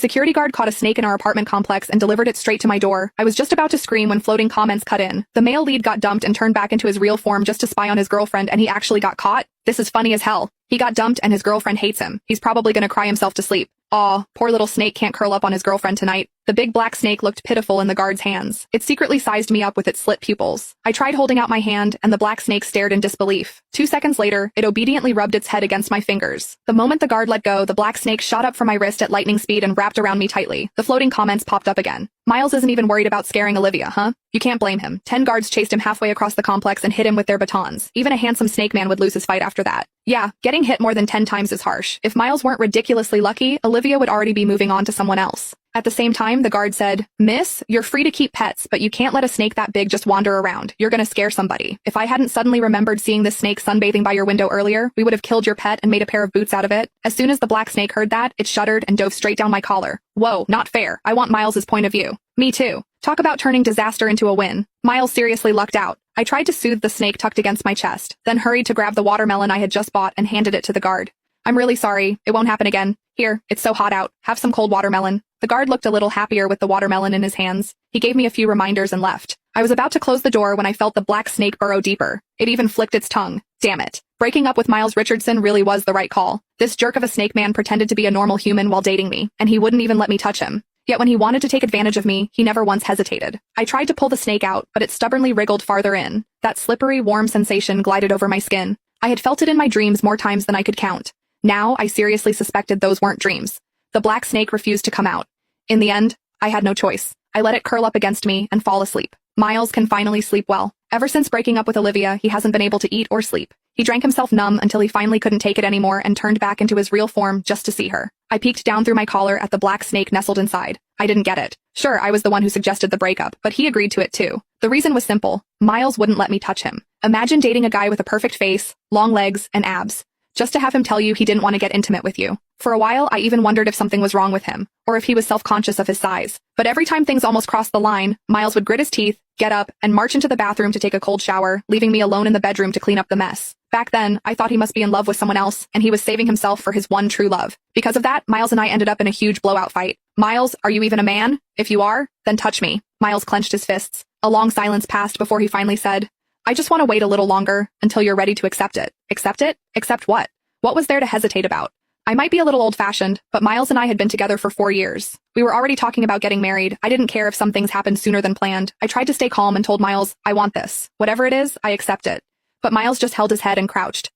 Security guard caught a snake in our apartment complex and delivered it straight to my door. I was just about to scream when floating comments cut in. The male lead got dumped and turned back into his real form just to spy on his girlfriend, and he actually got caught? This is funny as hell. He got dumped and his girlfriend hates him. He's probably gonna cry himself to sleep. Aw, poor little snake can't curl up on his girlfriend tonight. The big black snake looked pitiful in the guard's hands. It secretly sized me up with its slit pupils. I tried holding out my hand, and the black snake stared in disbelief. 2 seconds later, it obediently rubbed its head against my fingers. The moment the guard let go, the black snake shot up from my wrist at lightning speed and wrapped around me tightly. The floating comments popped up again. Miles isn't even worried about scaring Olivia, huh? You can't blame him. 10 guards chased him halfway across the complex and hit him with their batons. Even a handsome snake man would lose his fight after that. Yeah, getting hit more than 10 times is harsh. If Miles weren't ridiculously lucky, Olivia would already be moving on to someone else. At the same time, the guard said, "Miss, you're free to keep pets, but you can't let a snake that big just wander around. You're gonna scare somebody. If I hadn't suddenly remembered seeing this snake sunbathing by your window earlier, we would have killed your pet and made a pair of boots out of it." As soon as the black snake heard that, it shuddered and dove straight down my collar. Whoa, not fair. I want Miles's point of view. Me too. Talk about turning disaster into a win. Miles seriously lucked out. I tried to soothe the snake tucked against my chest, then hurried to grab the watermelon I had just bought and handed it to the guard. "I'm really sorry. It won't happen again. Here, it's so hot out. Have some cold watermelon." The guard looked a little happier with the watermelon in his hands. He gave me a few reminders and left. I was about to close the door when I felt the black snake burrow deeper. It even flicked its tongue. Damn it. Breaking up with Miles Richardson really was the right call. This jerk of a snake man pretended to be a normal human while dating me, and he wouldn't even let me touch him. Yet when he wanted to take advantage of me, he never once hesitated. I tried to pull the snake out, but it stubbornly wriggled farther in. That slippery, warm sensation glided over my skin. I had felt it in my dreams more times than I could count. Now, I seriously suspected those weren't dreams. The black snake refused to come out. In the end, I had no choice. I let it curl up against me and fall asleep. Miles can finally sleep well. Ever since breaking up with Olivia, he hasn't been able to eat or sleep. He drank himself numb until he finally couldn't take it anymore and turned back into his real form just to see her. I peeked down through my collar at the black snake nestled inside. I didn't get it. Sure, I was the one who suggested the breakup, but he agreed to it too. The reason was simple. Miles wouldn't let me touch him. Imagine dating a guy with a perfect face, long legs, and abs, just to have him tell you he didn't want to get intimate with you. For a while, I even wondered if something was wrong with him, or if he was self-conscious of his size. But every time things almost crossed the line, Miles would grit his teeth, get up, and march into the bathroom to take a cold shower, leaving me alone in the bedroom to clean up the mess. Back then, I thought he must be in love with someone else, and he was saving himself for his one true love. Because of that, Miles and I ended up in a huge blowout fight. "Miles, are you even a man? If you are, then touch me." Miles clenched his fists. A long silence passed before he finally said, "I just want to wait a little longer, until you're ready to accept it." Accept it? Accept what? What was there to hesitate about? I might be a little old-fashioned, but Miles and I had been together for 4 years. We were already talking about getting married. I didn't care if some things happened sooner than planned. I tried to stay calm and told Miles, "I want this. Whatever it is, I accept it." But Miles just held his head and crouched.